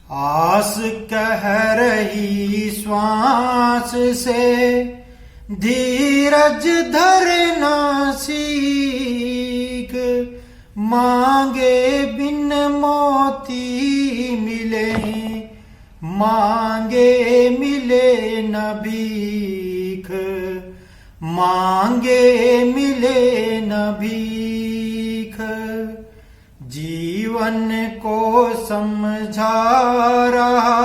आस कह रही श्वास से धीरज धरना सीख, मांगे बिन मोती मिले, मांगे मिले न भीख, मांगे मिले न भीख। जीवन को समझा रहा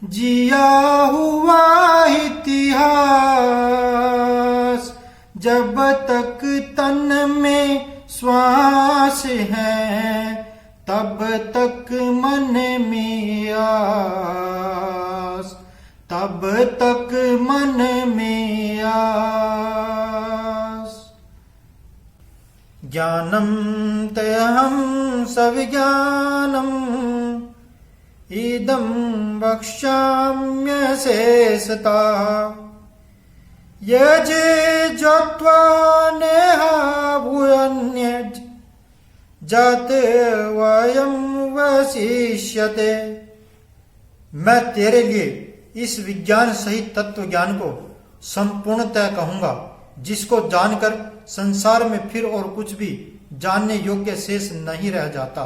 जिया हुआ इतिहास, जब तक तन में श्वास है तब तक मन में आस, तब तक मन में आस। ज्ञानम तेहं सविज्ञानम् इदं वक्ष्याम्यशेषता, यजे ज्ञात्वा नेहा भूयन्यज जाते वयं वशिष्यते। मैं तेरे लिए इस विज्ञान सहित तत्व ज्ञान को संपूर्णतः कहूंगा, जिसको जानकर संसार में फिर और कुछ भी जानने योग्य शेष नहीं रह जाता।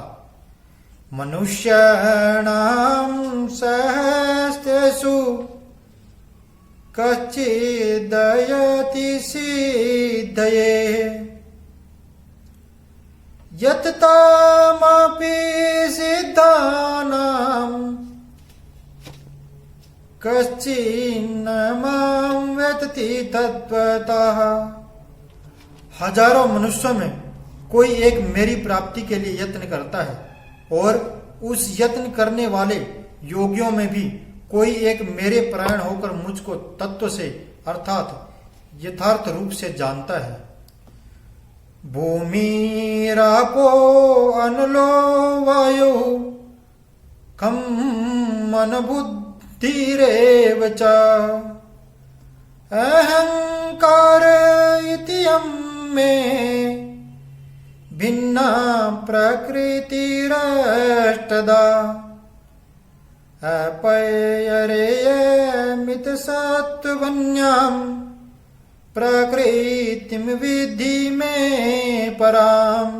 मनुष्याणां सहस्तेषु कश्चिदयति सिद्धये, यत्तामपि सिद्धानां कश्चिन्न मां वेत्ति तत्त्वतः। हजारों मनुष्यों में कोई एक मेरी प्राप्ति के लिए यत्न करता है, और उस यत्न करने वाले योगियों में भी कोई एक मेरे परायण होकर मुझको तत्व से अर्थात यथार्थ रूप से जानता है। भूमिरापो अनलो वायु खम मन बुद्धिरेव च, अहंकार इत्ययं में भिन्ना प्रकृतिरष्टदा। अपयरेयमित सत्त्वन्यां प्रकृतिं विद्धि में पराम्,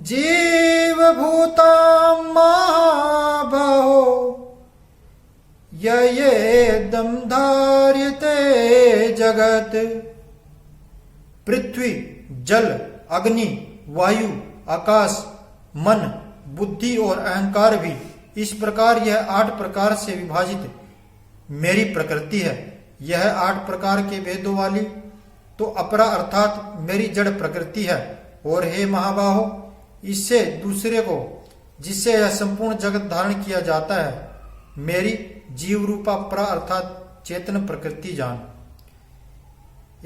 जीवभूतां महाबाहो ययेदं धार्यते जगत्। पृथ्वी, जल, अग्नि, वायु, आकाश, मन, बुद्धि और अहंकार भी इस प्रकार यह 8 प्रकार से विभाजित मेरी प्रकृति है। यह 8 प्रकार के भेदों वाली तो अपरा अर्थात मेरी जड़ प्रकृति है। और हे महाबाहो, इससे दूसरे को जिससे यह संपूर्ण जगत धारण किया जाता है मेरी जीव रूपा अपरा अर्थात चेतन प्रकृति जान।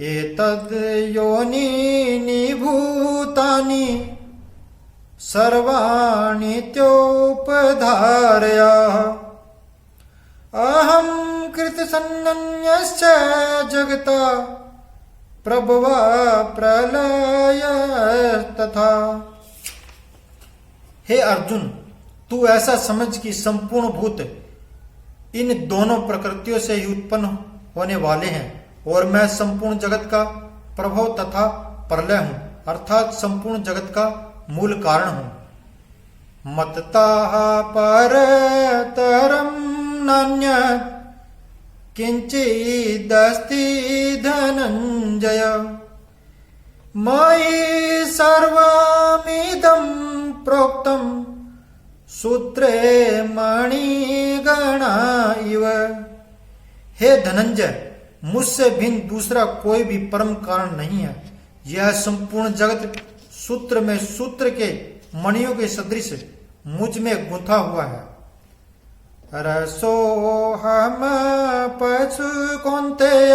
एतद् योनीनि भूतानि सर्वाणीत्योपधारय, अहं कृतसन्नन्यश्च जगता प्रभवा प्रलयस्तथा। हे अर्जुन, तू ऐसा समझ कि संपूर्ण भूत इन दोनों प्रकृतियों से ही उत्पन्न होने वाले हैं, और मैं संपूर्ण जगत का प्रभव तथा प्रलय हूं, अर्थात संपूर्ण जगत का मूल कारण हूं। मत्तः परतरं नान्यत् किंचिदस्ति धनंजय, मयि सर्वमिदं प्रोक्तं सूत्रे मणिगणा इव। हे धनंजय, मुझसे भिन्न दूसरा कोई भी परम कारण नहीं है। यह संपूर्ण जगत सूत्र में सूत्र के मणियों के सदृश मुझ में गुंथा हुआ है। रसोहम पशु कौन्तेय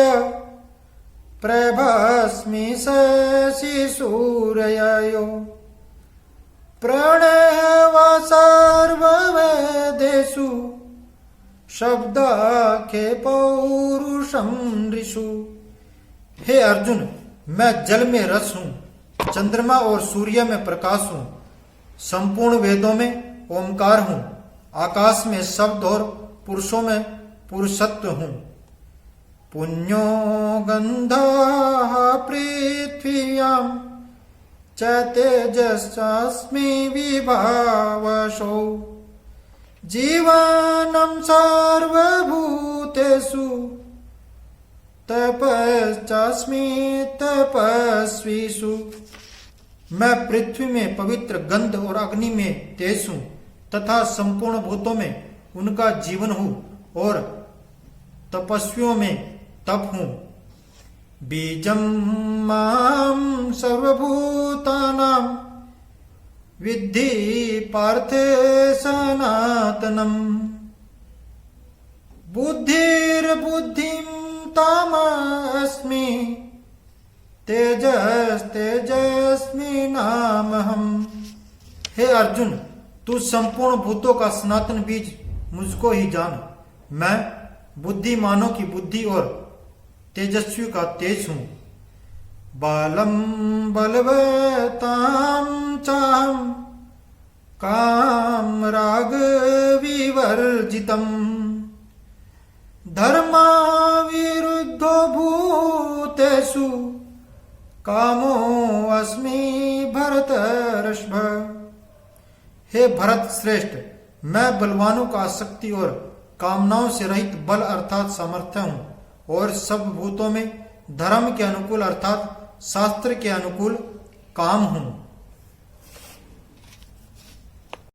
प्रभास्मि शशि सूर्ययो, प्रणवा सर्ववेदेषु शब्दाखे पौरुषं ऋषु। हे अर्जुन, मैं जल में रस हूँ, चंद्रमा और सूर्य में प्रकाश हूँ, संपूर्ण वेदों में ओंकार हूँ, आकाश में शब्द और पुरुषों में पुरुषत्व हूँ। पुण्यो गंधः पृथ्व्यां च तेजस्मि विभावसो जीवनं सर्वभूतेषु तपस्वी तपस्वीषु। मैं पृथ्वी में पवित्र गंध और अग्नि में तेज हूँ तथा संपूर्ण भूतों में उनका जीवन हूँ और तपस्वियों में तप हूँ। बीजं मां सर्वभूतानां विद्धि पार्थ सनातनम् बुद्धिर्बुद्धिं तामस्मि तेजस्तेजस्मि नामहम्। हे अर्जुन, तू संपूर्ण भूतों का सनातन बीज मुझको ही जान। मैं बुद्धिमानों की बुद्धि और तेजस्वी का तेज हूँ। बालम बलवताम चाहम काम राग विवर्जितम धर्मा विरुद्धो भूतेषु कामो अस्मि भरतर्षभ। हे भरत श्रेष्ठ, मैं बलवानों का आसक्ति और कामनाओं से रहित बल अर्थात सामर्थ्य हूँ और सब भूतों में धर्म के अनुकूल अर्थात शास्त्र के अनुकूल काम हूँ।